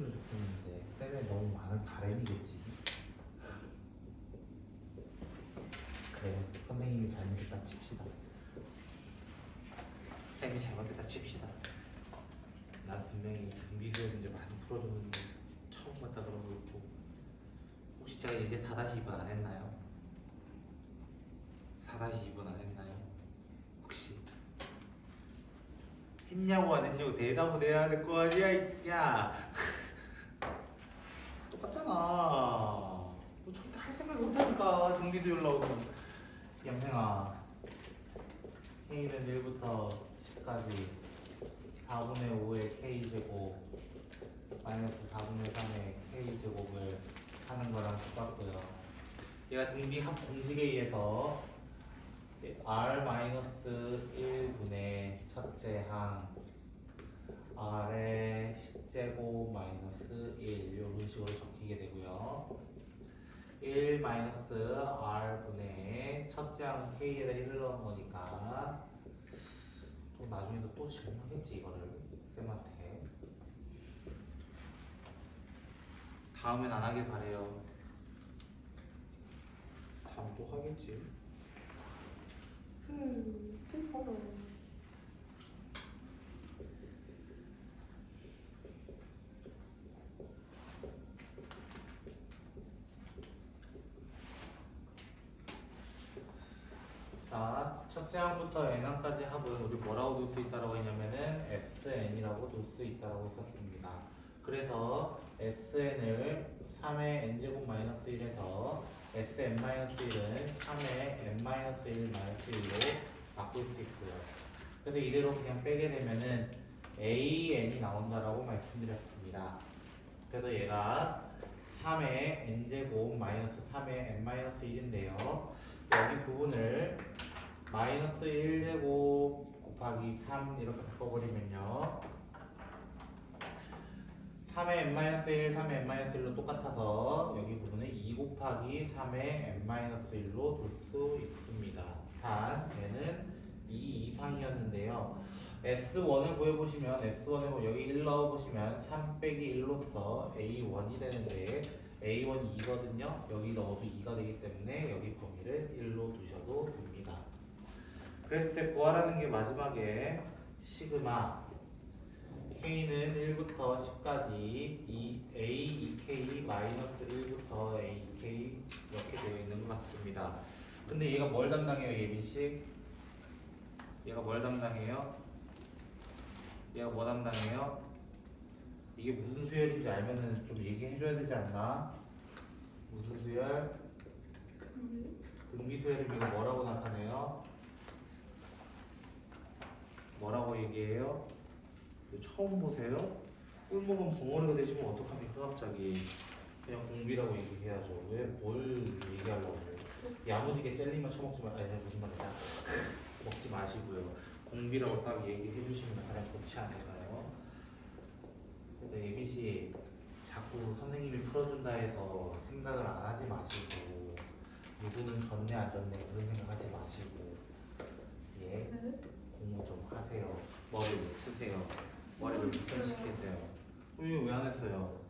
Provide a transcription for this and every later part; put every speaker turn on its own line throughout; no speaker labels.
풀어주면 좋겠는데 쌤에 너무 많은 바램이겠지. 그래, 선생님이 잘못했다 칩시다. 쌤이 잘못했다 칩시다. 난 분명히 경비수의 문제 많이 풀어줬는데 처음 봤다 그러고 있고, 혹시 제가 이게 4-2번 안 했나요? 4-2번 안 했나요? 혹시 했냐고 안 했냐고 대답을 해야 될 거 아니야. 야 똑같잖아. 너 절대 할 생각이 없다니까. 경비도 올라오면. 양생아, K는 1부터 10까지 4분의 5의 K제곱 마이너스 4분의 3의 K제곱을 하는 거랑 똑같고요. 얘가 등비합 공식에 의해서 R-1분의 첫째 항 R의 10제곱 마이너스 1 이런 식으로 적히게 되고요. 1-R분의 첫째 항 K에다 1을 넣은 거니까 또 나중에도 또 질문하겠지 이거를 쌤한테. 다음엔 안 하길 바래요. 다음 또 하겠지. 슬퍼라. 자, 첫째 항부터 n항까지 합은 우리 뭐라고 둘 수 있다고 했냐면은 sn이라고 둘 수 있다고 했었습니다. 그래서 sn을 3의 n제곱 마이너스 1에서 sn-1은 3의 n-1 마이너스 1로 바꿀 수 있고요. 그래서 이대로 그냥 빼게 되면은 an이 나온다라고 말씀드렸습니다. 그래서 얘가 3의 n제곱 마이너스 3의 n-1인데요. 여기 부분을 마이너스 1제곱 곱하기 3 이렇게 바꿔버리면요, 3의 n-1, 3의 n-1로 똑같아서 여기 부분을 2 곱하기 3의 n-1로 둘 수 있습니다. 단 얘는 2 이상이었는데요, S1을 구해보시면 S1을 여기 1 넣어보시면 3 빼기 1로서 A1이 되는데 A1이 2거든요. 여기 넣어도 2가 되기 때문에 여기 범위를 1로 두셔도 됩니다. 그랬을 때 구하라는 게 마지막에 시그마 K는 1부터 10까지 A, 2K 마이너스 1부터 AK 이렇게 되어 있는 것 같습니다. 근데 얘가 뭘 담당해요, 예빈씨? 얘가 뭘 담당해요? 얘가 뭐 담당해요? 이게 무슨 수열인지 알면은 좀 얘기해줘야 되지 않나? 무슨 수열? 등비수열이면 이거 뭐라고 나타내요? 뭐라고 얘기해요? 처음 보세요? 꿀 먹은 벙어리가 되시면 어떡합니까 갑자기. 그냥 공비라고 얘기해야죠. 왜 뭘 얘기하려고 그래요? 야무지게 젤리만 처먹지 마. 아니 무슨 말이야. 먹지 마시고요. 공비라고 딱 얘기해 주시면 가장 좋지 않을까요? 근데 예빈씨 자꾸 선생님이 풀어준다 해서 생각을 안 하지 마시고, 누구는 졌네 안 졌네 그런 생각하지 마시고, 예, 공부 좀 하세요. 머리를 쓰세요. 머리를 유턴시키세요. 왜 안 했어요?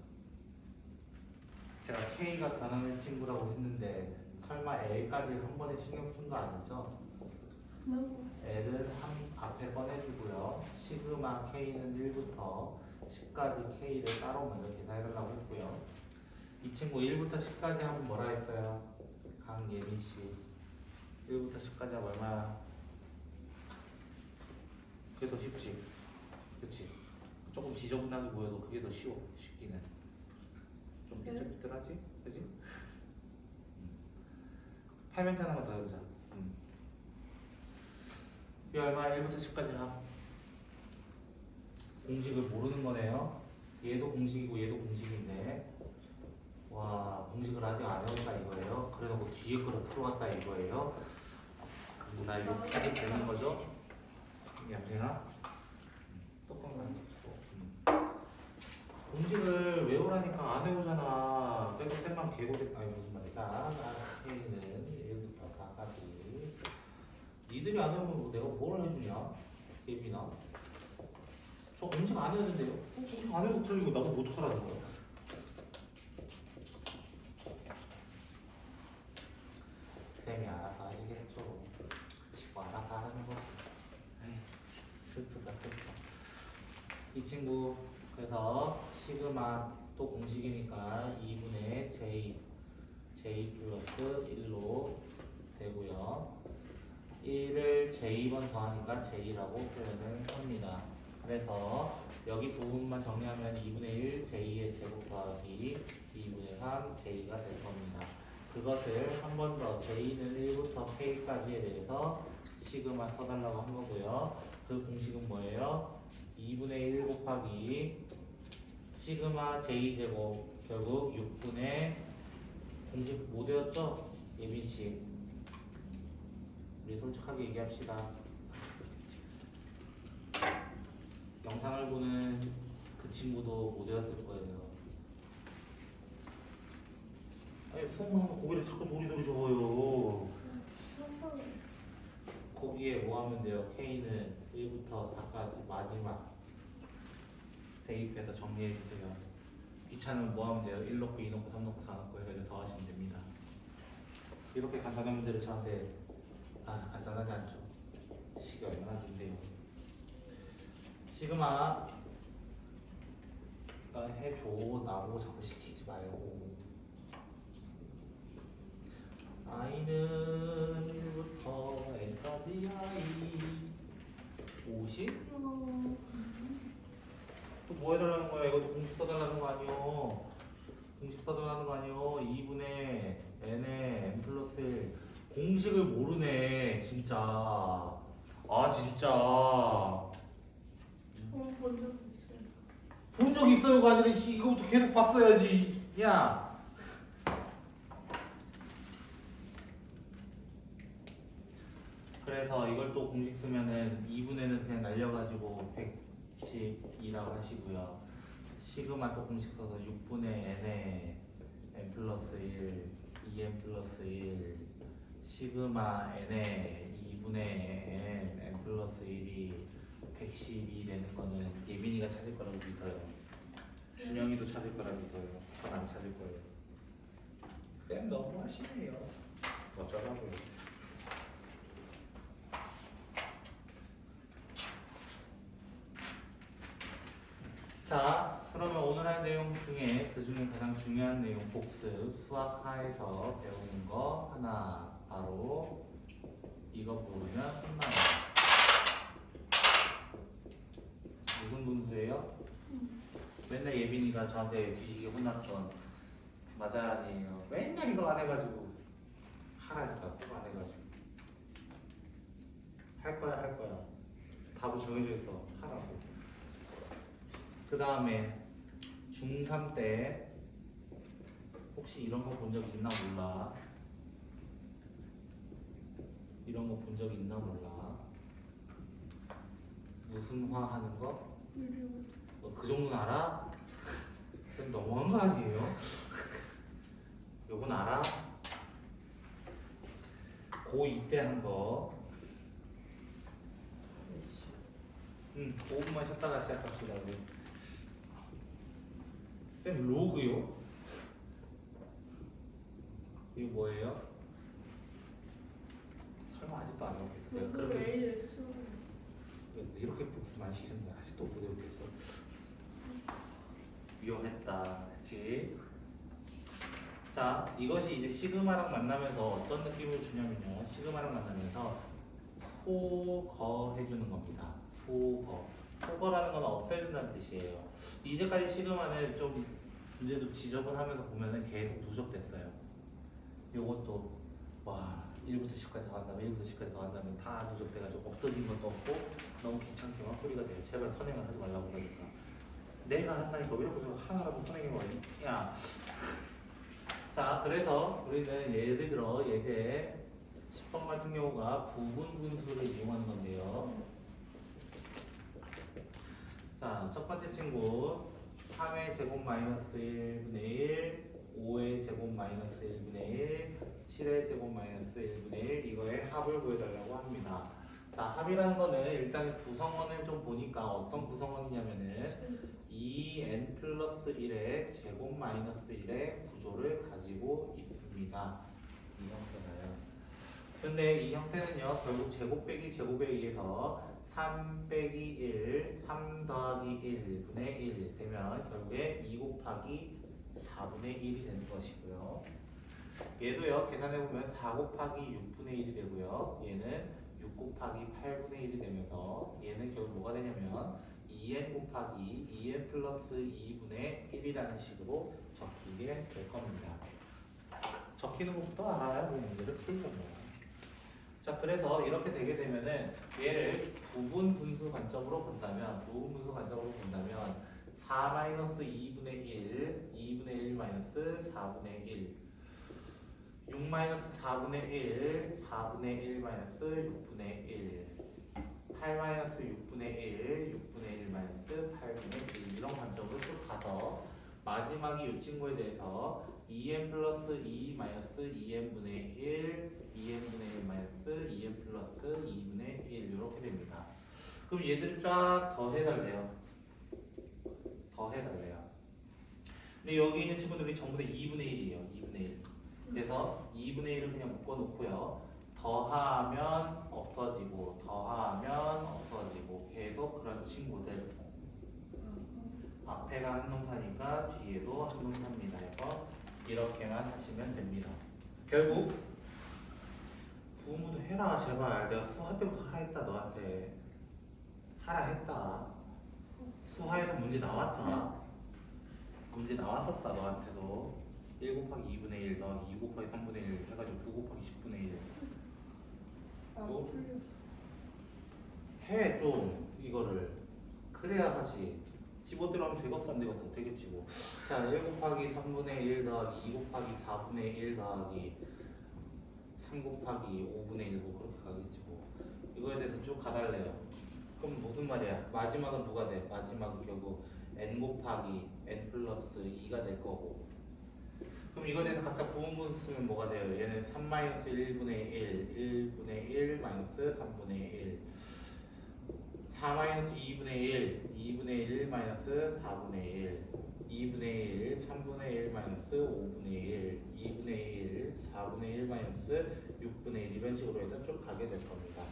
제가 K가 변하는 친구라고 했는데 설마 L까지 한 번에 신경 쓴 거 아니죠? L은 앞에 꺼내주고요. 시그마 K는 1부터 10까지 K를 따로 먼저 계산해달라고 했고요. 이 친구 1부터 10까지 하면 뭐라 했어요? 강예빈씨 1부터 10까지 하면 얼마야? 그게 더 쉽지, 그치? 조금 지저분하게 보여도 그게 더 쉬워, 쉽기는. 좀 삐뚤삐뚤하지? 그치? 팔면체 하나만 더 해보자. 이 얼마? 1부터 10까지 합. 공식을 모르는 거네요. 얘도 공식이고 얘도 공식인데, 와, 공식을 아직 안 해온다 이거예요. 그래놓고 뒤에 거를 풀어왔다 이거예요. 나 이렇게 되는 거죠? 양생아? 똑같은 거. 공식을 외우라니까 안 외우잖아. 그래서 쌤만 개고생. 아니 무슨 말이야? K는 1부터 4까지. 니들이 안 외우면 내가 뭘 해주냐? 예빈아. 저 공식 안 해도 된대요. 공식 안 해도 틀리고 나도 못 하라는 거야. 쌤이 알아서 하시겠죠. 지금 알아서 하는 거지. 에이, 슬프다 슬퍼. 이 친구 그래서 시그마 또 공식이니까 2분의 J 플러스 1로 되고요. 1을 J번 더하니까 J라고 표현을 합니다. 그래서 여기 부분만 정리하면 2분의 1 J의 제곱 더하기 2분의 3 J가 될 겁니다. 그것을 한 번 더 J는 1부터 K까지에 대해서 시그마 써달라고 한 거고요. 그 공식은 뭐예요? 2분의 1 곱하기 시그마 J 제곱 결국 6분의 공식 뭐 되었죠? 예빈씨 우리 솔직하게 얘기합시다. 영상을 보는 그 친구도 못 외웠을 거예요. 아니 수업만 하면 거기를 자꾸 도리도리 적어요. 거기에 뭐 하면 돼요? K는 1부터 4까지 마지막 대입해서 정리해 주세요. 귀찮으면 뭐 하면 돼요? 1 넣고 2 넣고 3 넣고 4 넣고 해가지고 더하시면 됩니다. 이렇게 간단한 문제를 저한테 간단하지 않죠. 식이 얼마나 긴데요. 시그마 해줘. 나보고 자꾸 시키지 말고. i는 1부터 n까지 i 50? 또 뭐 해달라는 거야? 이것도 공식 써달라는 거 아니요? 공식 써달라는 거 아니요? 2분의 n의 n 플러스 1 공식을 모르네 진짜. 아 진짜 본 적 있어요가 아니라 이거부터 계속 봤어야지. 야 그래서 이걸 또 공식 쓰면은 2분의는 그냥 날려가지고 112라고 하시고요. 시그마 또 공식 써서 6분의 n에 n 플러스 1 2n 플러스 1 시그마 n에 2분의 n 플러스 1이 112 되는 거는 예빈이가 찾을 거라고 믿어요. 준영이도 찾을 거라고 믿어요. 전 안 찾을 거예요. 쌤 너무 하시네요. 어쩌라고요. 자, 그러면 오늘 할 내용 중에 그 중에 가장 중요한 내용 복습 수학하에서 배우는 거 하나 바로 이거 부르면 끝나요. 무슨 분수예요? 맨날 예빈이가 저한테 뒤지게 혼났던 맞아 아니에요. 맨날 이거 안 해가지고 하라니까 꼭 안 해가지고 할 거야. 답은 정해져 있어. 하라고. 그 다음에 중3 때 혹시 이런 거 본 적 있나 몰라. 이런 거 본 적 있나 몰라. 무슨 화 하는 거? 너 그 정도는 알아? 쌤 너무한 거 아니에요? 요건 알아? 고2 때 한 거. 5분만 쉬었다가 시작합시다. 우리. 쌤 로그요? 이거 뭐예요? 설마 아직도 안 외웠겠어? 내가 그렇게 이렇게 복습 안 시켰는데 아직도 못 외웠겠어? 위험했다, 그치? 자, 이것이 이제 시그마랑 만나면서 어떤 느낌을 주냐면요. 시그마랑 만나면서 소거해주는 겁니다. 소거라는 건 없애준다는 뜻이에요. 이제까지 시그마는 좀 문제도 지저분하면서 보면은 계속 누적됐어요. 요것도 와 1부터 10까지 더한다면 1부터 10까지 더한다면 다 누적돼가지고 없어진 것도 없고 너무 귀찮게만 소리가 돼요. 제발 선행을 하지 말라고 그러니까 내가 한다니까 왜 자꾸 하나라도 선행해 버리니? 야. 자 그래서 우리는 예를 들어 예제 10번 같은 경우가 부분 분수를 이용하는 건데요. 자, 첫 번째 친구 3의 제곱 마이너스 1분의 1, 5의 제곱 마이너스 1분의 1, 7의 제곱 마이너스 1분의 1 이거의 합을 구해달라고 합니다. 자, 합이라는 거는 일단 구성원을 좀 보니까 어떤 구성원이냐면은 2n 플러스 1의 제곱 마이너스 1의 구조를 가지고 있습니다. 이 형태가요. 근데 이 형태는요, 결국 제곱 빼기 제곱에 의해서 3 빼기 1, 3 더하기 1분의 1 되면 결국에 2 곱하기 4분의 1이 되는 것이고요. 얘도요, 계산해보면 4 곱하기 6분의 1이 되고요. 얘는 6 곱하기 8분의 1이 되면서 얘는 결국 뭐가 되냐면 2n 곱하기 2n 플러스 2분의 1이라는 식으로 적히게 될 겁니다. 적히는 것부터 알아야 그 문제를 풀죠. 자, 그래서 이렇게 되게 되면은 얘를 부분 분수 관점으로 본다면 4-2분의 1, 2분의 1 마이너스 4분의 1, 6 마이너스 4분의 1, 4분의 1 마이너스 6분의 1, 8 마이너스 6분의 1, 6분의 1 마이너스 8분의 1 이런 관점으로 쭉 가서 마지막에 이 친구에 대해서 2n 플러스 2 마이너스 2n분의 1, 2n분의 1 마이너스 2n 플러스 2분의 1 이렇게 됩니다. 그럼 얘들 쫙 더해달래요. 근데 여기 있는 친구들이 전부 다 2분의 1이에요. 2분의 1. 그래서 2분의 1을 그냥 묶어놓고요. 더하면 없어지고 계속 그런 친구들. 앞에가 한동사니까 뒤에도 한동사입니다. 해서 이렇게만 하시면 됩니다. 결국 부모도 해라 제발. 내가 수화 때부터 하라 했다 너한테. 하라 했다. 수화에서 문제 나왔다. 문제 나왔었다 너한테도. 1 곱하기 2분의 1 더하기 2 곱하기 3분의 1 해가지고 9 곱하기 10분의 1 해 좀 이거를. 그래야 하지. 집어들어 하면 되겠어 안 되겠어? 되겠지 뭐. 자, 1 곱하기 3분의 1 더하기 2 곱하기 4분의 1 더하기 3 곱하기 5분의 1 뭐 그렇게 가겠지 뭐. 이거에 대해서 쭉 가달래요. 그럼 무슨 말이야? 마지막은 누가 돼? 마지막은 결국 n 곱하기 n 플러스 2가 될 거고. 그럼 이거에 대해서 각자 부분분 쓰면 뭐가 돼요? 얘는 3 마이너스 1분의 1, 1분의 1 마이너스 3분의 1, 4 마이너스 2분의 1, 2분의 1 마이너스 4분의 1, 2분의 1, 3분의 1 마이너스 5분의 1, 2분의 1, 4분의 1 마이너스 6분의 1 이런 식으로 해서 쭉 가게 될 겁니다.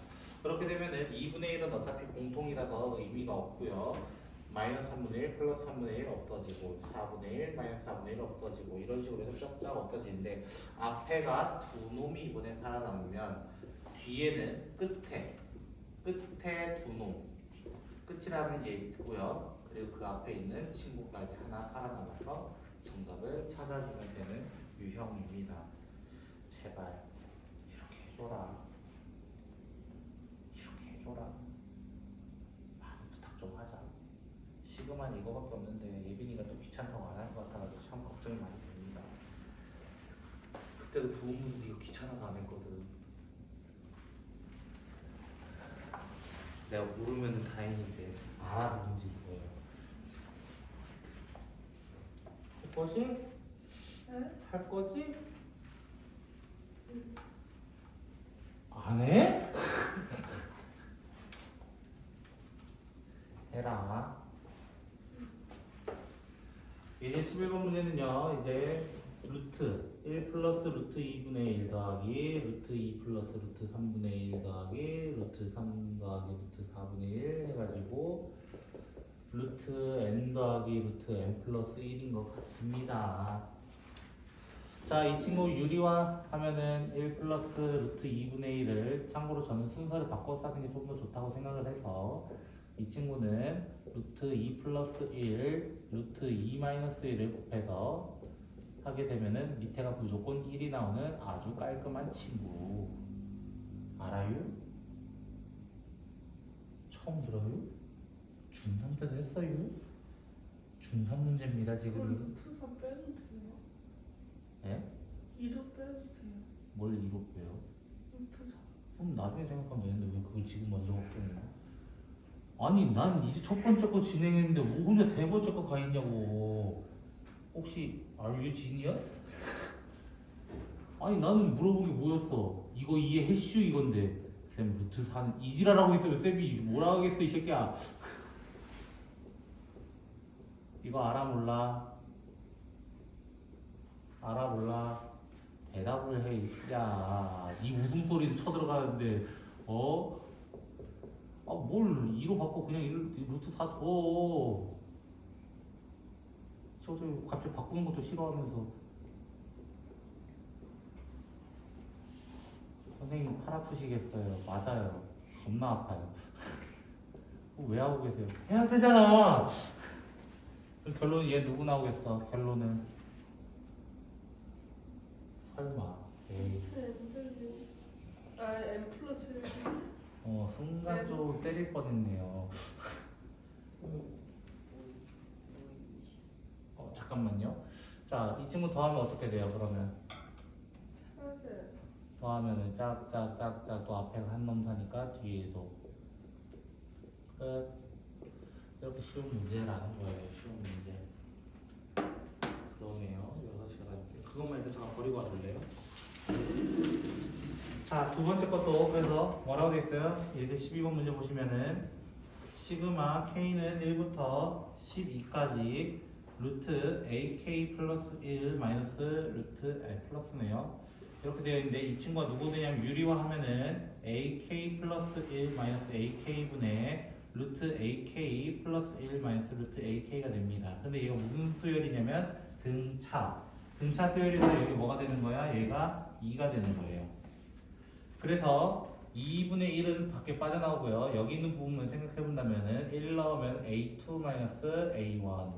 그렇게 되면은 2분의 1은 어차피 공통이라서 의미가 없고요. 마이너스 3분의 1, 플러스 3분의 1 없어지고 4분의 1, 마이너스 4분의 1 없어지고 이런 식으로 해서 쫙쫙 없어지는데 앞에가 두 놈이 이번에 살아남으면 뒤에는 끝에 두 놈. 끝이라는 게 있고요. 그리고 그 앞에 있는 친구까지 하나 살아남아서 정답을 찾아주면 되는 유형입니다. 제발 이렇게 해줘라. 많은 부탁 좀 하자. 시그만 이거밖에 없는데 예빈이가 또 귀찮다고 안 할 것 같아가지고 참 걱정이 많이 됩니다. 그때도 부분분수 이거 귀찮아서 안 했거든. 내가 모르면 다행인데 알아보는지 뭐예요. 할 거지?
네?
할 거지? 안 해? 해라. 이제 11번 문제는요. 이제 루트 1 플러스 루트 2분의 1 더하기 루트 2 플러스 루트 3분의 1 더하기 루트 3 더하기 루트 4분의 1 해가지고 루트 n 더하기 루트 n 플러스 1인 것 같습니다. 자, 이 친구 유리화 하면은 1 플러스 루트 2분의 1을 참고로 저는 순서를 바꿔서 하는 게 좀 더 좋다고 생각을 해서 이 친구는 루트 2 플러스 1, 루트 2 마이너스 1을 곱해서 하게 되면은 밑에가 무조건 1이 나오는 아주 깔끔한 친구. 알아요? 처음 들어요? 중3 때도 했어요? 중3 문제입니다 지금.
루트 4 빼도 돼요?
예?
2도 빼도 돼요?
뭘 2로 빼요?
루트 4.
그럼 나중에 생각하면 되는데 왜 그걸 지금 먼저 걱정해요? 아니 난 이제 첫 번째 거 진행했는데 뭐 혼자 세 번째 거 가 있냐고. 혹시 are you genius? 아니 나는 물어본 게 뭐였어? 이거 이해 해슈 이건데
쌤 루트 4는 이지랄하고 있어요. 쌤이 뭐라 하겠어 이 새끼야. 이거 알아 몰라? 알아 몰라? 대답을 해. 야, 이 웃음소리도 쳐들어가는데 어? 아, 뭘 2로 바꿔 그냥 루트 4 둬. 저 갑자기 바꾸는 것도 싫어하면서 선생님 팔 아프시겠어요. 맞아요. 겁나 아파요. 왜 하고 계세요? 해야 되잖아. 그럼 결론은 얘 누구 나오겠어? 결론은 설마 에이.
M 플러스 1.
순간적으로 때릴 뻔했네요. 잠깐만요. 자, 이 친구 더하면 어떻게 돼요? 그러면
사제.
더하면은 짝짝짝짝 또 앞에가 한 놈 사니까 뒤에도 끝. 이렇게 쉬운 문제라는 거예요. 쉬운 문제. 그러네요. 6시간 한테 그것만 일단 잠깐 버리고 와줄래요? 자, 두 번째 것도 그래서 뭐라고 돼 있어요? 예제 12번 문제 보시면은 시그마 k는 1부터 12까지 루트 ak 플러스 1 마이너스 루트 플러스네요. 이렇게 되어 있는데 이 친구가 누구 되냐면 유리화하면은 ak 플러스 1 마이너스 ak분의 루트 ak 플러스 1 마이너스 루트 ak가 됩니다. 근데 얘가 무슨 수열이냐면 등차. 등차 수열에서 여기 뭐가 되는 거야? 얘가 2가 되는 거예요. 그래서 2분의 1은 밖에 빠져나오고요. 여기 있는 부분만 생각해 본다면은 1 넣으면 a2 마이너스 a1,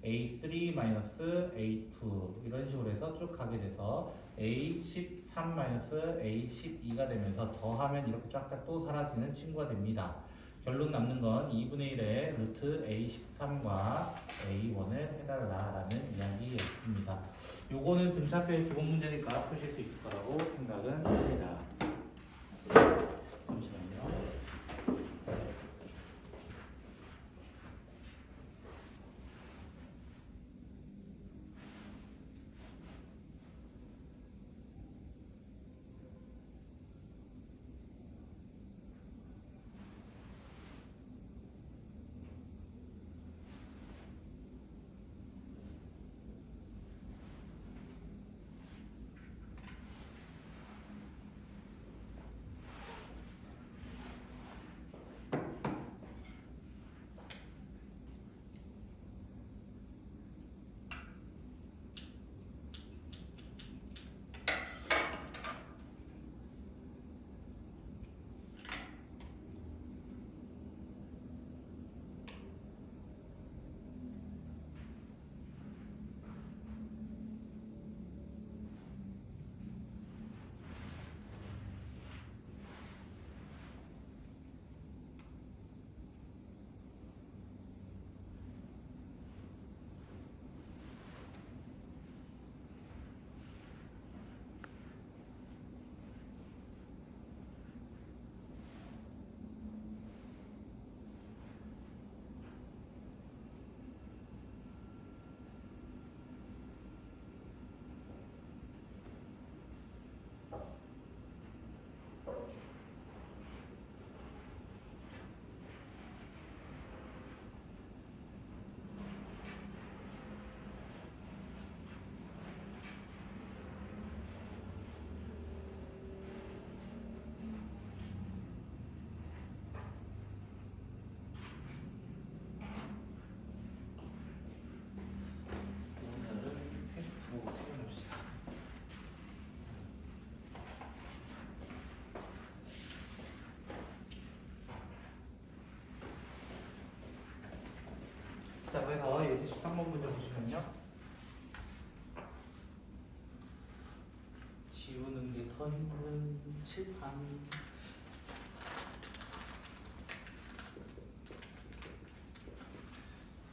a3 마이너스 a2 이런 식으로 해서 쭉 가게 돼서 a13 마이너스 a12가 되면서 더하면 이렇게 쫙쫙 또 사라지는 친구가 됩니다. 결론 남는 건 2분의 1의 루트 a13과 a1을 해달라라는 이야기였습니다. 요거는 등차수의 기본 문제니까 푸실 수 있을 거라고 생각은 합니다. 잠시만요. 자, 그래서 예제 13번 문제 보시면요. 지우는 게 더 힘든 칠판.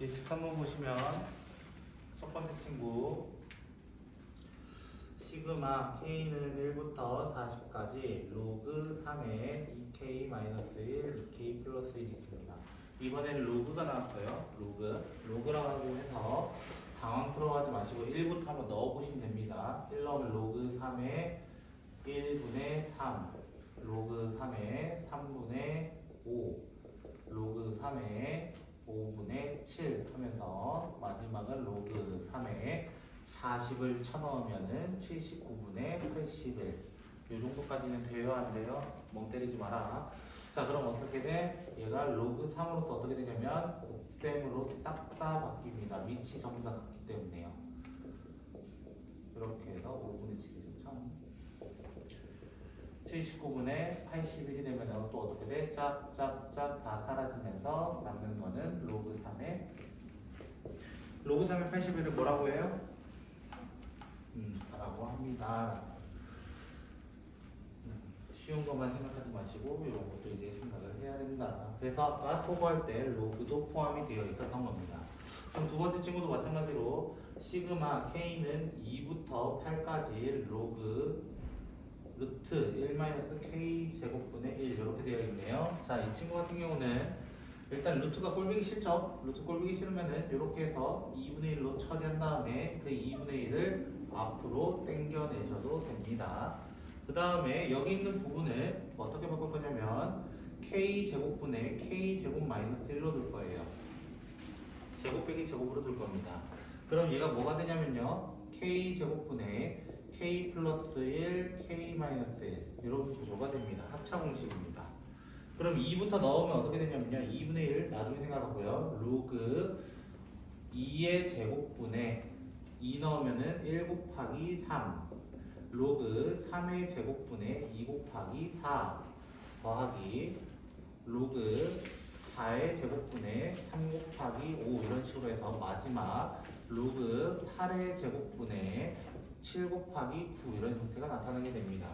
예제 13번 보시면 첫 번째 친구 시그마 k는 1부터 40까지 로그 3의 2k-1, 2k 플러스 1이 있습니다. 이번에는 로그가 나왔어요. 로그라고 해서 당황스러워하지 마시고 1부터 한번 넣어보시면 됩니다. 1 넣으면 로그 3의 1분의 3, 로그 3의
40을 쳐넣으면은 79분의 81. 이 정도까지는 돼요, 안 돼요? 멍 때리지 마라. 자, 그럼 어떻게 돼? 얘가 로그 3으로서 어떻게 되냐면 곱셈으로 싹 다 바뀝니다. 밑이 전부 다 같기 때문에요. 이렇게 해서 5분의 7이죠. 79분의 81이 되면 또 어떻게 돼? 짝짝짝 다 사라지면서 남는 거는 로그 3의
로그 3의 81을 뭐라고 해요?
라고 합니다. 쉬운 것만 생각하지 마시고 이런 것도 이제 생각을 해야 된다. 그래서 아까 소거할 때 로그도 포함이 되어 있었던 겁니다. 그럼 두 번째 친구도 마찬가지로 시그마 k는 2부터 8까지 로그 루트 1-k 제곱분의 1 이렇게 되어 있네요. 자, 이 친구 같은 경우는 일단 루트가 꼴보기 싫죠? 루트 꼴보기 싫으면은 이렇게 해서 2분의 1로 처리한 다음에 그 2분의 1을 앞으로 당겨내셔도 됩니다. 그 다음에 여기 있는 부분을 어떻게 바꿀 거냐면 k 제곱분의 k 제곱 마이너스 1로 둘 거예요. 제곱 빼기 제곱으로 둘 겁니다. 그럼 얘가 뭐가 되냐면요, k 제곱분의 k 플러스 1, k 마이너스 1 이런 구조가 됩니다. 합차 공식입니다. 그럼 2부터 넣으면 어떻게 되냐면요, 2분의 1 나중에 생각하고요, 로그 2의 제곱분의 2 넣으면은 1 곱하기 3 로그 3의 제곱분의 2 곱하기 4 더하기 로그 4의 제곱분의 3 곱하기 5 이런 식으로 해서 마지막 로그 8의 제곱분의 7 곱하기 9 이런 형태가 나타나게 됩니다.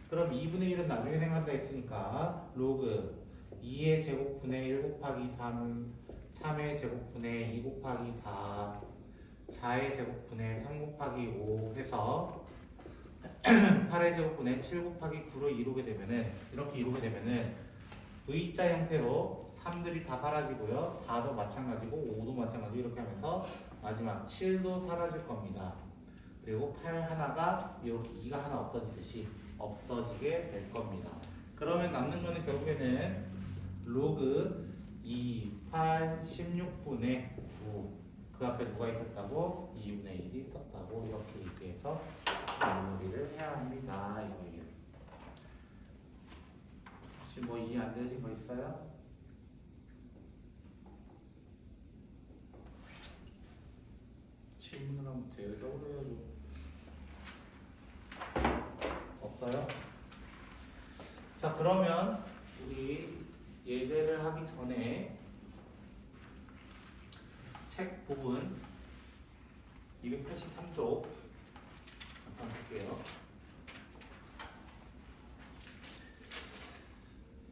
그럼 2분의 1은 나중에 생각한다 했으니까 로그 2의 제곱분의 1 곱하기 3 3의 제곱분의 2 곱하기 4 4의 제곱분의 3 곱하기 5 해서 8의 제곱분의 7 곱하기 9로 이루게 되면은 이렇게 이루게 되면은 V자 형태로 3들이 다 사라지고요, 4도 마찬가지고 5도 마찬가지고 이렇게 하면서 마지막 7도 사라질 겁니다. 그리고 8 하나가 이렇게 2가 하나 없어지듯이 없어지게 될 겁니다. 그러면 남는 거는 결국에는 로그 2, 8, 16분의 9 그 앞에 누가 있었다고? 2분의 1이 있었다고 이렇게 얘기해서 마무리를 해야 합니다. 이거예요. 혹시 뭐 이해 안 되신 거 있어요? 질문을 하면 대답을 해야죠. 없어요? 자, 그러면 우리 예제를 하기 전에 책 부분 283쪽 잠깐 볼게요.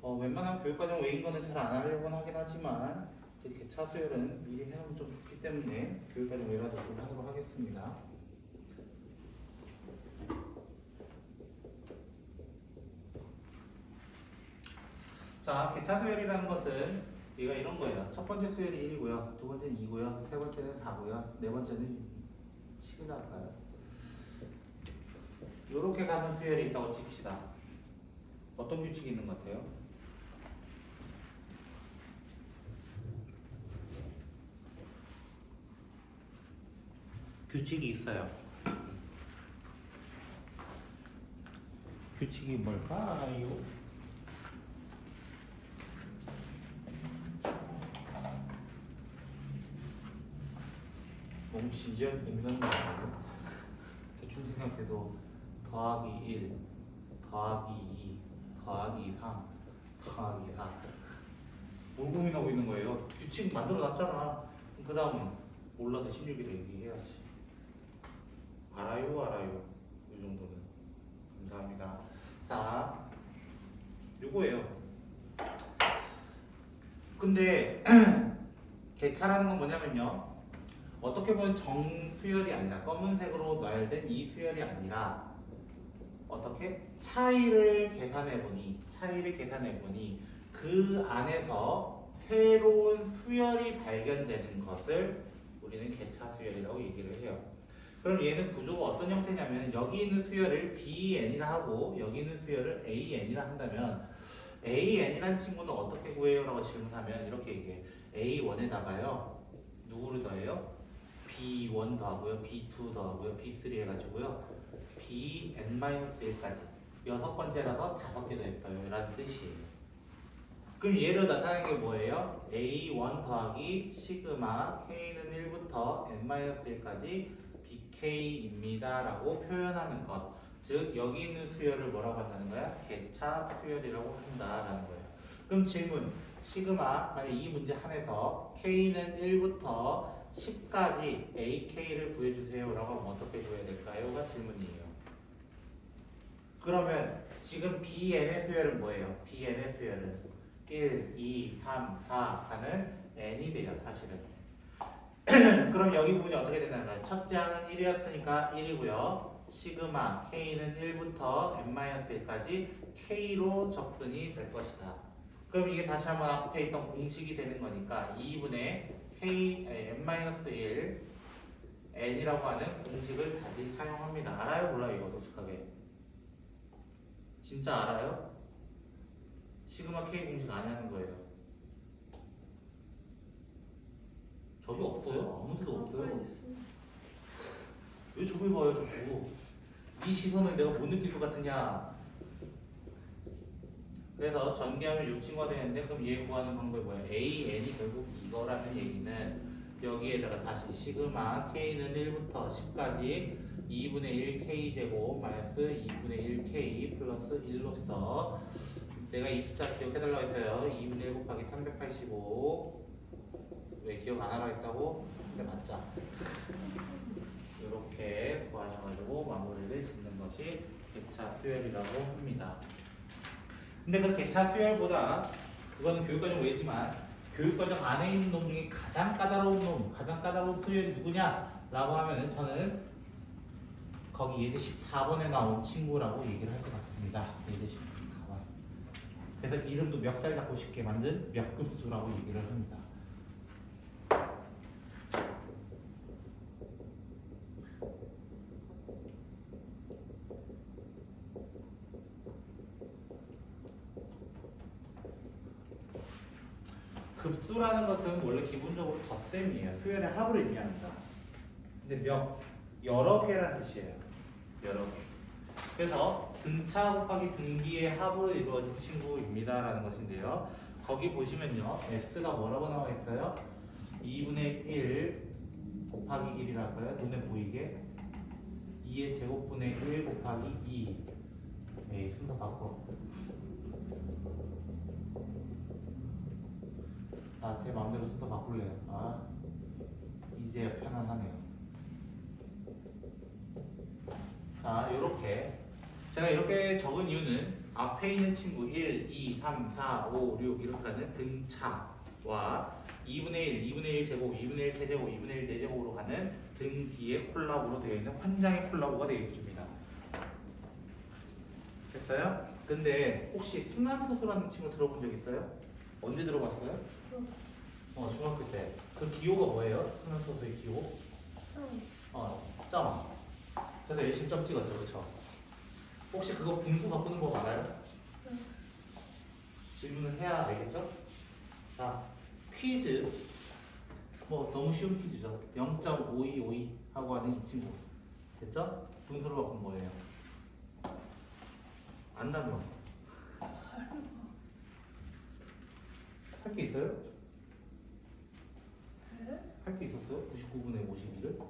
웬만한 교육과정 외인 거는 잘 안 하려고 하긴 하지만 그 개차 수열은 미리 해놓으면 좀 좋기 때문에 교육과정 외라도 좀 하도록 하겠습니다. 자, 개차 수열이라는 것은 얘가 이런 거예요. 첫 번째 수열이 1이고요, 두 번째는 2고요, 세 번째는 4고요, 네 번째는 7이라 할까요? 이렇게 가는 수열이 있다고 칩시다. 어떤 규칙이 있는 것 같아요? 규칙이 있어요. 규칙이 뭘까요? 너무 진지하게 공부하는 거 아니에요? 대충 생각해도 더하기 1, 더하기 2, 더하기 3, 더하기 4 뭘 고민하고 있는 거예요? 규칙 만들어 놨잖아. 그 다음은 몰라도 16일 얘기해야지. 알아요. 이 정도는. 감사합니다. 자, 요거예요. 근데 개차라는 건 뭐냐면요, 어떻게 보면 정수열이 아니라 검은색으로 나열된 이 수열이 아니라 어떻게 차이를 계산해 보니 그 안에서 새로운 수열이 발견되는 것을 우리는 개차 수열이라고 얘기를 해요. 그럼 얘는 구조가 어떤 형태냐면 여기 있는 수열을 BN이라 하고 여기 있는 수열을 AN이라 한다면 AN이란 친구는 어떻게 구해요? 라고 질문하면 이렇게 얘기해. A1에다가요 누구를 더해요? B1 더하고요, B2 더하고요, B3 해가지고요, Bn-1까지 여섯 번째라서 5개 더했어요 라는 뜻이에요. 그럼 얘를 나타내는 게 뭐예요? A1 더하기 시그마 K는 1부터 N-1까지 BK입니다 라고 표현하는 것. 즉 여기 있는 수열을 뭐라고 한다는 거야? 개차 수열이라고 한다라는 거예요. 그럼 질문, 시그마 만약 이 문제 한에서 K는 1부터 10까지 AK를 구해주세요 라고 하면 어떻게 구해야 될까요? 가 질문이에요. 그러면 지금 BN의 수열은 뭐예요? BN의 수열은 1, 2, 3, 4 하는 n이 돼요 사실은. 그럼 여기 부분이 어떻게 되나요? 첫째 항은 1이었으니까 1이고요. 시그마 K는 1부터 n-1까지 K로 접근이 될 것이다. 그럼 이게 다시 한번 앞에 있던 공식이 되는 거니까 2분의 K, n-1 n이라고 하는 공식을 다시 사용합니다. 알아요? 몰라요? 이거 솔직하게 진짜 알아요? 시그마 K 공식 안 하는 거예요. 저기 없어요. 아무 데도 없어요. 왜 저기 봐요 자꾸. 이 시선을 내가 못 느낄 것 같으냐. 그래서 전개하면 요 친구가 되는데 그럼 얘 구하는 방법이 뭐야? A, N이 결국 이거라는 얘기는 여기에다가 다시 시그마 K는 1부터 10까지 2분의 1 K제곱 마이너스 2분의 1 K 플러스 1로서 내가 이 숫자 기억해달라고 했어요. 2분의 1 곱하기 385. 왜 기억 안 하라고 했다고? 근데 맞자. 이렇게 구하셔가지고 마무리를 짓는 것이 개차 수열이라고 합니다. 근데 그 개차 수열보다 그건 교육과정 외지만 교육과정 안에 있는 놈 중에 가장 까다로운 놈, 가장 까다로운 수열이 누구냐? 라고 하면은 저는 거기 예제 14번에 나온 친구라고 얘기를 할 것 같습니다. 예제 14번. 그래서 이름도 멱살 잡고 쉽게 만든 멱급수라고 얘기를 합니다. 급수라는 것은 원래 기본적으로 덧셈이에요. 수열의 합을 의미합니다. 근데 몇 여러 개라는 뜻이에요. 여러 개. 그래서 등차 곱하기 등비의 합으로 이루어진 친구입니다라는 것인데요. 거기 보시면요, s가 뭐라고 나와 있어요? 2분의 1 곱하기 1이랄까요? 눈에 보이게 2의 제곱분의 1 곱하기 2. 에이, 순서 바꿔. 자, 제 마음대로 순서 바꿀래요. 아, 이제 편안하네요. 자, 요렇게 제가 이렇게 적은 이유는 앞에 있는 친구 1, 2, 3, 4, 5, 6 이렇게 하는 등차와 2분의 1, 2분의 1 제곱, 2분의 1 세제곱, 2분의 1 4제곱으로 가는 등 뒤에 콜라보로 되어 있는 환장의 콜라보가 되어 있습니다. 됐어요? 근데 혹시 순환소수라는 친구 들어본 적 있어요? 언제 들어봤어요? 중학교 때. 그 기호가 뭐예요? 순환소수의 기호? 점. 그래서 열심히 점 찍었죠, 그쵸? 혹시 그거 분수 바꾸는 법 알아요? 질문을 해야 알겠죠? 자, 퀴즈. 뭐 너무 쉬운 퀴즈죠. 0.5252 하고 하는 이 친구. 됐죠? 분수로 바꾼 거예요. 안다며. 할 게 있어요? 할 게 있었어요? 99분의 52를?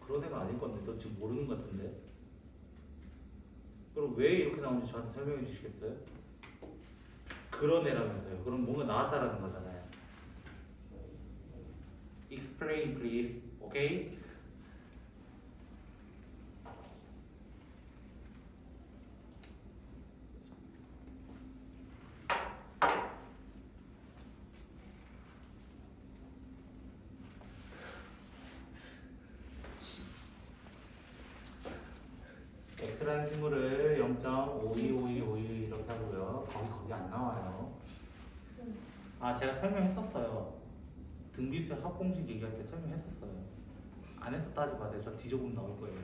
그런 애가 아닐 건데 너 지금 모르는 것 같은데. 그럼 왜 이렇게 나오는지 저한테 설명해 주시겠어요? 그런 애라면서요. 그럼 뭔가 나왔다라는 거잖아요. Explain please. 오케이? x라는 친구를 0.525252 이렇게 하고요. 거기 안 나와요. 아, 제가 설명했었어요. 등비수의 합공식 얘기할 때 설명했었어요. 안 했었다 하지 마세요. 저 뒤져보면 나올 거예요.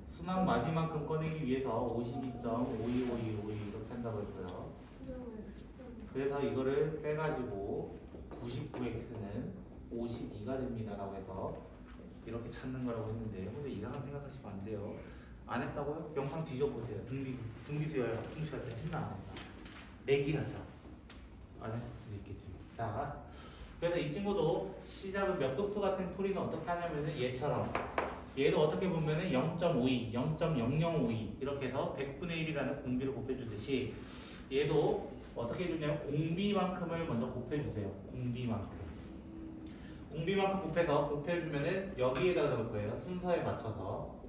순환 마디만큼 꺼내기 위해서 52.525252 이렇게 한다고 했어요. 그래서 이거를 빼가지고 99x는 52가 됩니다라고 해서 이렇게 찾는 거라고 했는데 근데 이상한 생각하시면 안 돼요. 안 했다고요? 영상 뒤져보세요. 등비수열 학중시할 때 했나 안 했나? 내기하자. 안 했을 수도 있겠지. 자, 그래서 이 친구도 시작은 몇 급수 같은 풀이는 어떻게 하냐면은 얘처럼 얘도 어떻게 보면은 0.52, 0.0052 이렇게 해서 100분의 1이라는 공비를 곱해주듯이 얘도 어떻게 해주냐면 공비만큼을 먼저 곱해주세요. 공비만큼 곱해서 곱해주면은 여기에다 넣을 거예요. 순서에 맞춰서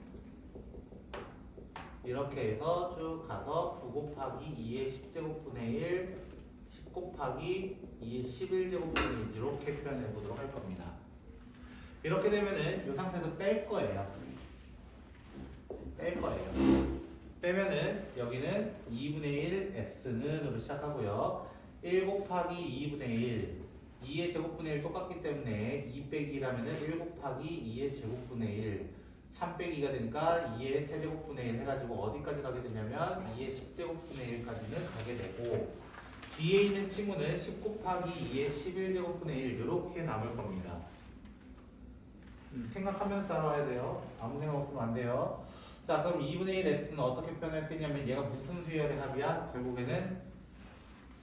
이렇게 해서 쭉 가서 9 곱하기 2의 10제곱분의 1 10 곱하기 2의 11제곱분의 1 이렇게 표현해 보도록 할 겁니다. 이렇게 되면은 이 상태에서 뺄 거예요. 빼면은 여기는 2분의 1 x는으로 시작하고요. 1 곱하기 2분의 1 2의 제곱분의 1 똑같기 때문에 2 빼기 1하면은 1 곱하기 2의 제곱분의 1 3 빼기가 되니까 2의 세제곱분의 1 해가지고 어디까지 가게 되냐면 2의 10제곱분의 1까지는 가게 되고 뒤에 있는 친구는 10 곱하기 2의 11제곱분의 1 이렇게 남을 겁니다. 생각하면서 따라와야 돼요. 아무 생각 없으면 안 돼요. 자, 그럼 2분의 1 x는 어떻게 표현할 수 있냐면 얘가 무슨 수열의 합이야? 결국에는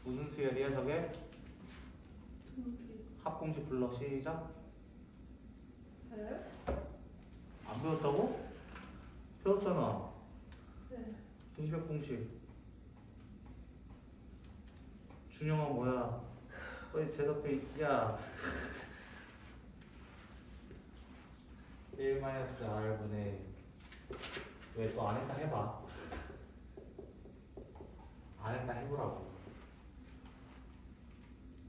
무슨 수열이야 저게? 합공식 불러. 시작.
네?
안 배웠다고? 배웠잖아.
네.
등식의 공식. 준영아 뭐야? 왜 대답해? 야. 1-r분의 왜 또 안 했다 해봐. 안 했다 해보라고.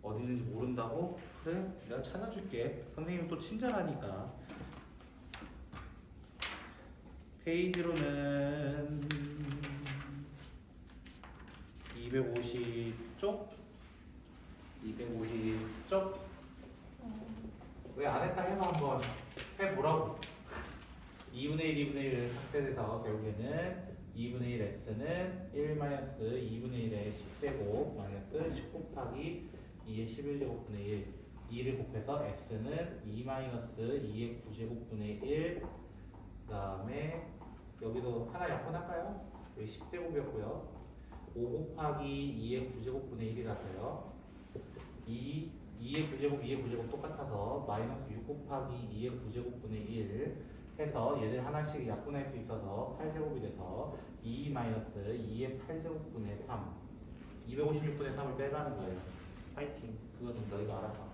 어디 있는지 모른다고? 그래? 내가 찾아줄게. 선생님이 또 친절하니까. 페이지로는 250쪽? 250쪽? 왜 안 했다 해봐 한번. 해보라고. 2분의 1, 2분의 1을 삭제돼서 결국에는 2분의 1 x는 1-2분의 1의 10제곱 마이너스 10 곱하기 2의 11제곱분의 1 2를 곱해서 x는 2-2의 9제곱분의 1 그 다음에 여기도 하나 약분할까요? 여기 10제곱이었고요 5 곱하기 2의 9제곱분의 1이라서요 2의 9제곱 똑같아서 마이너스 6 곱하기 2의 9제곱분의 1 해서 얘들 하나씩 약분할 수 있어서 8제곱이 돼서 2-2의 8제곱분의 3 256분의 3을 빼라는 거예요. 파이팅. 그거는 너희가 알아서.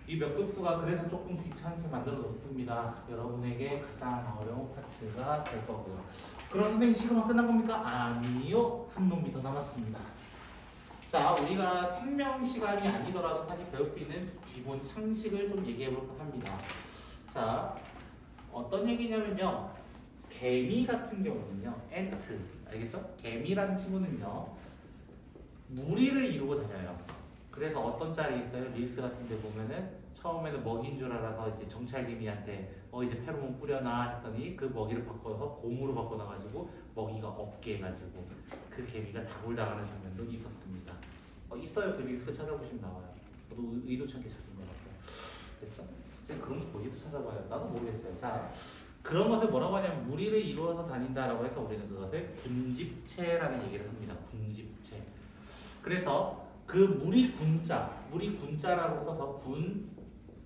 이 몇 급수가 그래서 조금 귀찮게 만들어 놓습니다. 여러분에게 가장 어려운 파트가 될 거고요. 그럼 선생님 시간만 끝난 겁니까? 아니요. 한 놈이 더 남았습니다. 자, 우리가 생명 시간이 아니더라도 사실 배울 수 있는 기본 상식을 좀 얘기해 볼까 합니다. 자, 어떤 얘기냐면요. 개미 같은 경우는요. 앤트. 알겠죠? 개미라는 친구는요. 무리를 이루고 다녀요. 그래서 어떤 짤이 있어요? 릴스 같은 데 보면은 처음에는 먹이인 줄 알아서 이제 정찰개미한테 이제 페로몬 뿌려놔 했더니 그 먹이를 바꿔서 곰으로 바꿔놔가지고 먹이가 없게 해가지고 그 개미가 다굴당하는 장면도 있었습니다. 있어요. 그 릴스 찾아보시면 나와요. 저도 의도치 않게 찾은 것 같아요. 됐죠? 그런 거 거기서 찾아봐요. 나도 모르겠어요. 자, 그런 것을 뭐라고 하냐면 무리를 이루어서 다닌다라고 해서 우리는 그것을 군집체라는 얘기를 합니다. 군집체. 그래서 그 무리 군자라고 써서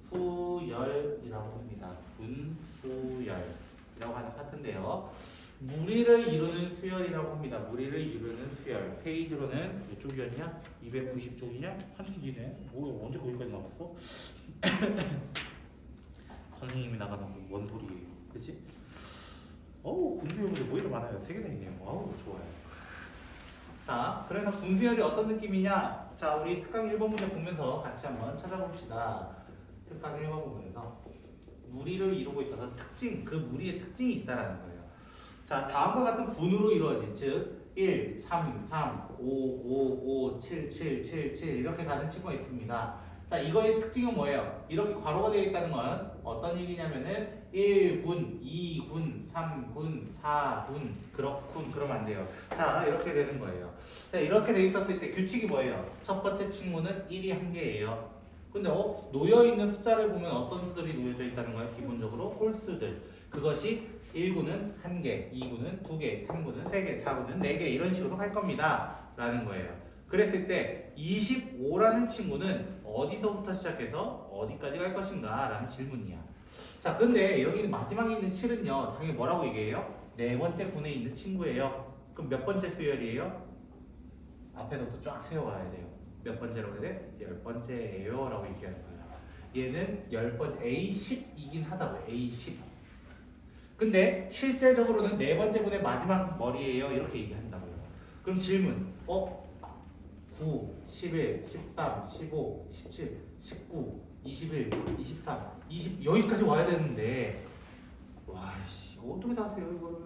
군수열이라고 합니다. 군수열이라고 하는 파트인데요. 무리를 이루는 수열이라고 합니다. 무리를 이루는 수열. 페이지로는 몇 쪽이었냐? 290쪽이냐? 한 쪽이네. 뭐 언제 거기까지 나왔어? 선생님이 나가는 뭔 소리예요? 그치? 어우, 군수열인데 뭐 이렇게 많아요? 3개나 있네요. 어우, 좋아요. 자, 그래서 군수열이 어떤 느낌이냐? 자, 우리 특강 1번 문제 보면서 같이 한번 찾아봅시다. 특강 1번 부분에서 무리를 이루고 있어서 그 무리의 특징이 있다라는 거예요. 자, 다음과 같은 분으로 이루어진, 즉 1, 3, 3, 5, 5, 5, 7, 7, 7, 7 이렇게 가는 친구가 있습니다. 자, 이거의 특징은 뭐예요? 이렇게 괄호가 되어 있다는 건 어떤 얘기냐면은 때 1군, 2군, 3군, 4군 그렇군 그러면 안 돼요. 자 이렇게 되는 거예요. 자 이렇게 돼 있었을 때 규칙이 뭐예요? 첫 번째 친구는 1이 한 개예요. 근데 놓여있는 숫자를 보면 어떤 수들이 놓여져 있다는 거예요? 기본적으로 홀수들. 그것이 1구는 1개, 2구는 2개, 3구는 3개, 4구는 4개 이런 식으로 할 겁니다. 라는 거예요. 그랬을 때 25라는 친구는 어디서부터 시작해서 어디까지 갈 것인가? 라는 질문이야. 자, 근데 여기 마지막에 있는 7은요. 당연히 뭐라고 얘기해요? 네 번째 군에 있는 친구예요. 그럼 몇 번째 수열이에요? 앞에부터 쫙 세워가야 돼요. 몇 번째라고 해야 돼? 10번째예요 라고 얘기하는 거예요. 얘는 10번째 A10이긴 하다고요. A10. 근데 실제적으로는 네 번째 군의 마지막 머리예요. 이렇게 얘기한다고요. 그럼 질문. 9, 11, 13, 15, 17, 19, 21, 23, 20 여기까지 와야 되는데 와씨 어떻게 다 하세요 이거를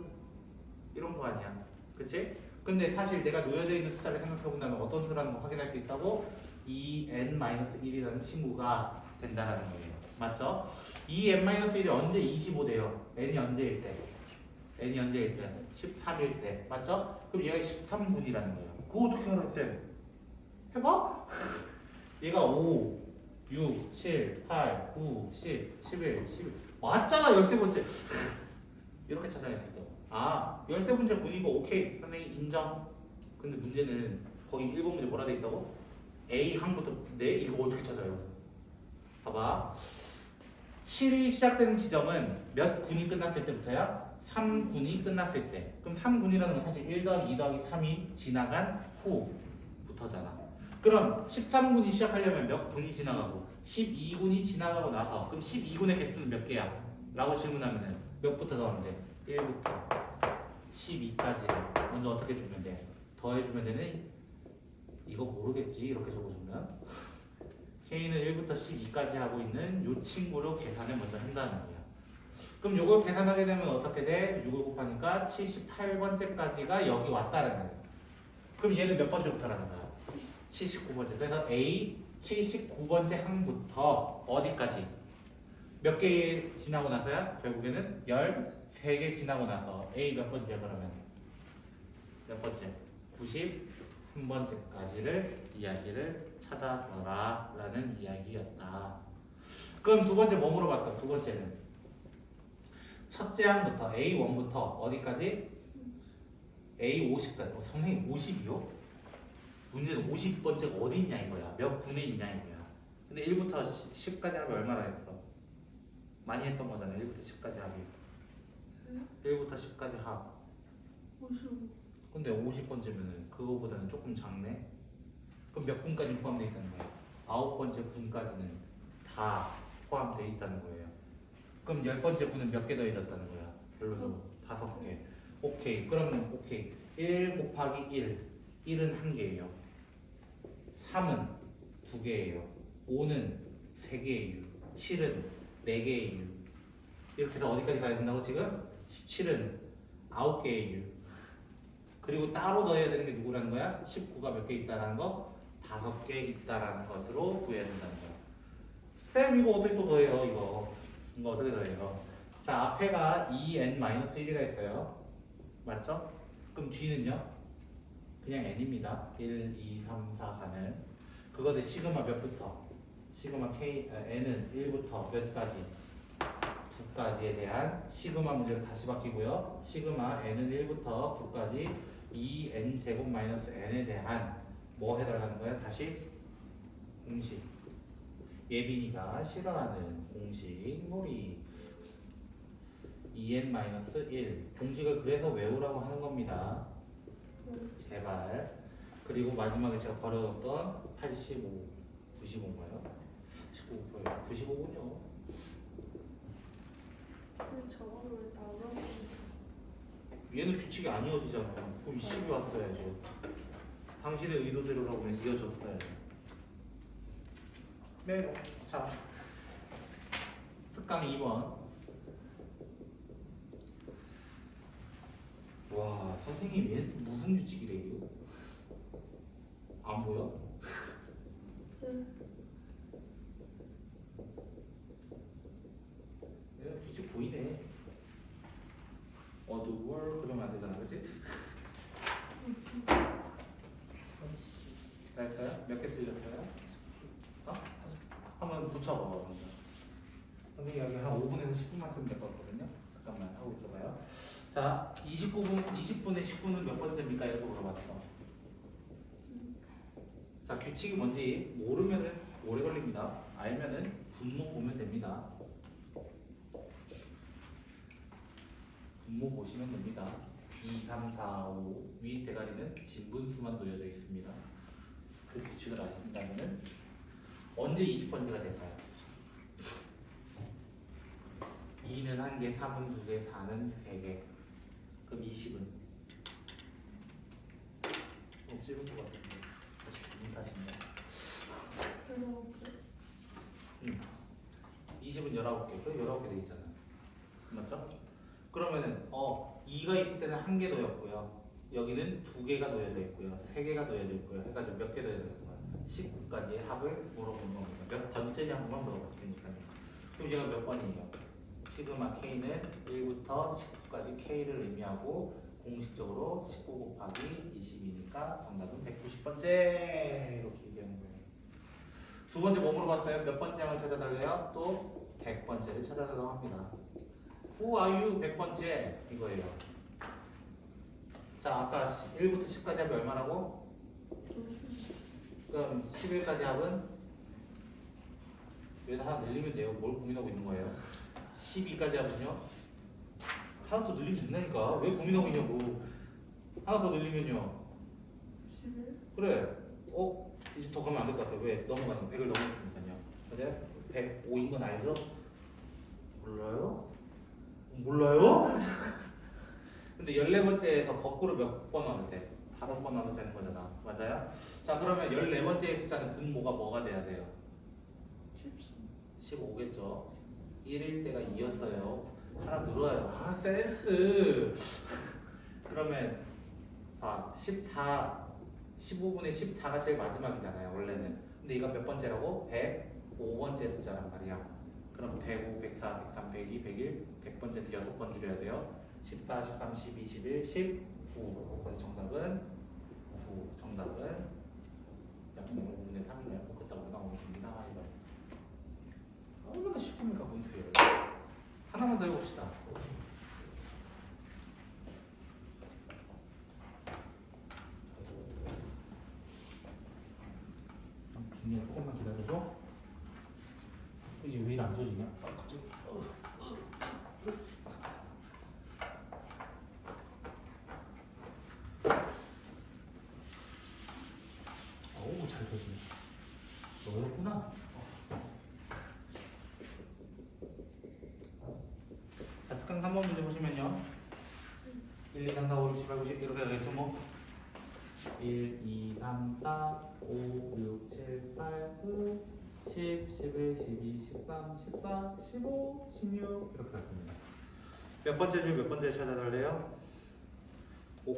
이런 거 아니야 그치? 근데 사실 내가 놓여져 있는 숫자를 생각해 본다면 어떤 수라는 거 확인할 수 있다고? 2n-1이라는 친구가 된다는 거예요 맞죠? 2n-1이 언제 25 돼요? n이 언제일 때? n이 언제일 때? 13일 때 맞죠? 그럼 얘가 13분이라는 거예요 그거 어떻게 알아 쌤? 해봐? 얘가 5, 6, 7, 8, 9, 10, 11, 12 맞잖아 13번째 이렇게 찾아냈을 때 아 13번째 분이고 오케이 선생님 인정 근데 문제는 거기 1번 문제 뭐라 돼 있다고? A 항부터 네? 이거 어떻게 찾아요? 봐봐 7이 시작되는 지점은 몇 군이 끝났을 때부터야? 3군이 끝났을 때 그럼 3군이라는 건 사실 1 더하기 2 더하기 3이 지나간 후부터잖아 그럼 13군이 시작하려면 몇 군이 지나가고 12군이 지나가고 나서 그럼 12군의 개수는 몇 개야? 라고 질문하면 몇부터 더하면 돼? 1부터 12까지 먼저 어떻게 주면 돼? 더해주면 되네? 이거 모르겠지 이렇게 적어주면 K는 1부터 12까지 하고 있는 이 친구로 계산을 먼저 한다는 거야 그럼 이걸 계산하게 되면 어떻게 돼? 6을 곱하니까 78번째까지가 여기 왔다는 거야 그럼 얘는 몇 번째부터라는 거야? 79번째. 그래서 A 79번째 항부터 어디까지? 몇 개 지나고 나서야? 결국에는 13개 지나고 나서 A 몇 번째 그러면? 몇 번째? 91번째까지를 이야기를 찾아줘라 라는 이야기였다. 그럼 두 번째 뭐 물어봤어? 두 번째는 첫째 항부터 A1부터 어디까지? A50까지. 선생님 50이요? 문제는 50번째가 어디 있냐 이거야. 몇 군에 있냐 이거야. 근데 1부터 10까지 하면 얼마나 했어? 많이 했던 거잖아. 1부터 10까지 하기. 1부터 10까지 합.
55.
근데 50번째면은 그거보다는 조금 작네. 그럼 몇 군까지 포함되어 있다는 거야? 9번째 군까지는 다 포함되어 있다는 거예요. 그럼 10번째 군은 몇 개 더해졌다는 거야? 별로 5개. 오케이. 그럼 오케이. 1 곱하기 1은 1개예요. 3은 2개예요. 5는 3개예요. 7은 4개예요. 이렇게 해서 어디까지 가야 된다고 지금? 17은 9개예요. 그리고 따로 넣어야 되는 게 누구라는 거야? 19가 몇 개 있다라는 거? 5개 있다라는 것으로 구해야 된다는 거야. 쌤 이거 어떻게 또 더해요? 이거 어떻게 더해요? 자 앞에가 2n-1이가 있어요. 맞죠? 그럼 뒤는요? 그냥 n입니다. 1, 2, 3, 4 가는 그거는 시그마 몇부터? 시그마 k n은 1부터 몇까지? 9까지에 대한 시그마 문제로 다시 바뀌고요. 시그마 n은 1부터 9까지 2n 제곱 마이너스 n에 대한 뭐 해달라는 거야? 다시 공식. 예빈이가 싫어하는 공식 놀이. 2n-1 공식을 그래서 외우라고 하는 겁니다. 제발. 그리고 마지막에 제가 버려뒀던 85, 95인가요? 19%, 95군요.
근데 저거를 왜 나눠서
얘는 규칙이 안 이어지잖아. 그럼 10이 왔어야죠. 당신의 의도대로라고 이어졌어야죠. 네, 자. 특강 2번. 와, 선생님 얘 무슨 규칙이래요? 안 보여? 얘 규칙 보이네. 안 되잖아, 그렇지? 됐어요? 몇 개 틀렸어요? 어? 한번 붙여봐 먼저. 선생님 여기 한 5분에서 10분만 쓰면 될 것 같거든요. 잠깐만 하고 있어봐요. 자, 20분에 10분은 몇 번째입니까? 이렇게 물어봤어. 자, 규칙이 뭔지 모르면은 오래 걸립니다. 알면은 분모 보면 됩니다. 분모 보시면 됩니다. 2, 3, 4, 5 위 대가리는 진분수만 놓여져 있습니다. 그 규칙을 아신다면은 언제 20번째가 될까요? 2는 1개, 3은 2개, 4는 3개. 그럼 20은? 찍을 것 같은데. 다시 기분 탓인가? 20은 19개. 그럼 19개 돼 있잖아. 맞죠? 그러면은 2가 있을 때는 1개 놓였고요. 여기는 2개가 놓여져 있고요. 3개가 놓여져 있고요. 해가지고 몇 개 놓여져 있는 거야? 19까지의 합을 물어보는 겁니다. 몇 번째냐 한 번만 물어봤으니까요. 그럼 얘가 몇 번이에요? 시그마 K는 1부터 19까지 K를 의미하고 공식적으로 19 곱하기 20이니까 정답은 190번째 이렇게 얘기하는 거예요. 두 번째 뭐 물어봤어요? 몇 번째 항을 찾아달래요? 또 100번째를 찾아달라고 합니다. Who are you? 100번째 이거예요. 자, 아까 1부터 10까지 합이 얼마라고? 그럼 11까지 합은 여기다 하나 늘리면 돼요. 뭘 고민하고 있는 거예요? 12까지 합은요? 하나 더 늘리면 된다니까. 왜 고민하고 있냐고. 하나 더 늘리면요.
11?
그래. 이제 더 가면 안 될 것 같아. 왜? 넘어가는 100을 넘었으니까요. 그래? 105인 건 알죠? 몰라요? 몰라요? 근데 14번째에서 거꾸로 몇 번 와도 돼? 5번 와도 되는 거잖아. 맞아요? 자, 그러면 14번째의 숫자는 분모가 뭐가 돼야 돼요? 15겠죠. 1일 때가 2였어요. 하나 늘어요. 아, 센스. 그러면 15분의 14가 제일 마지막이잖아요. 원래는. 근데 이거 몇 번째라고? 105번째 숫자란 말이야. 그럼 105, 104, 103, 102, 101, 100번째 6번 줄여야 돼요. 14, 13, 12, 11, 19. 그래서 정답은 9. 정답은 약간 5분의 3이네요. 그렇다고 나오면 됩니다. 이거. 얼마나 쉽습니까, 분수예요. 하나만 더 해봅시다. 준이야, 조금만 기다려줘. 이게 왜 이리 안 좋아지냐? 갑자기. 어우, 잘 펴지네. 너였구나. 자, 특강 3번 문제 보시면요. 1, 2, 3, 4, 5, 6, 7, 8, 9, 10 이렇게 하겠죠, 뭐? 1, 2, 3, 4, 5, 6, 7, 8, 9, 10, 11, 12, 13, 14, 15, 16 이렇게 할 겁니다. 몇 번째 줄 몇 번째 찾아달래요? 5,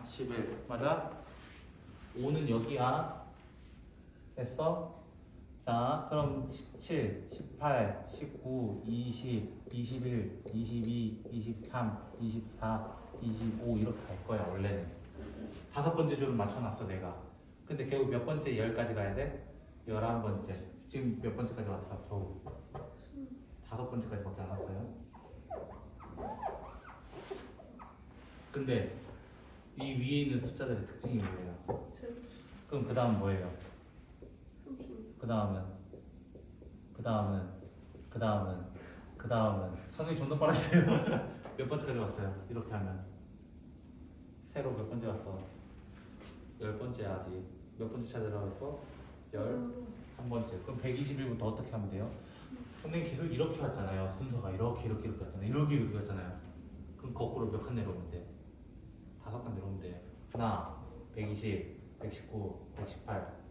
11 맞아? 5는 여기야. 됐어? 자, 그럼 17, 18, 19, 20, 21, 22, 23, 24, 25 이렇게 갈 거야 원래는. 5번째 줄은 맞춰놨어 내가. 근데 결국 몇 번째 10까지 가야 돼? 11번째. 지금 몇 번째까지 왔어? 겨우 5번째까지밖에 안 왔어요. 근데 이 위에 있는 숫자들의 특징이 뭐예요? 그럼 그 다음 뭐예요? 그 다음은 선생님 좀 더 빨아주세요. 몇 번째까지 왔어요? 이렇게 하면 세로 몇 번째 왔어? 10번째 아직. 몇 번째 찾으라고 했어? 11번째. 그럼 121부터 어떻게 하면 돼요? 선생님 계속 이렇게 왔잖아요. 순서가 이렇게 왔잖아요. 이렇게 왔잖아요. 그럼 거꾸로 몇 칸 내려오면 돼? 5칸 내려오면 돼. 하나, 120, 119, 118.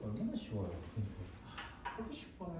얼마나 쉬워요. 그렇게 쉽구나.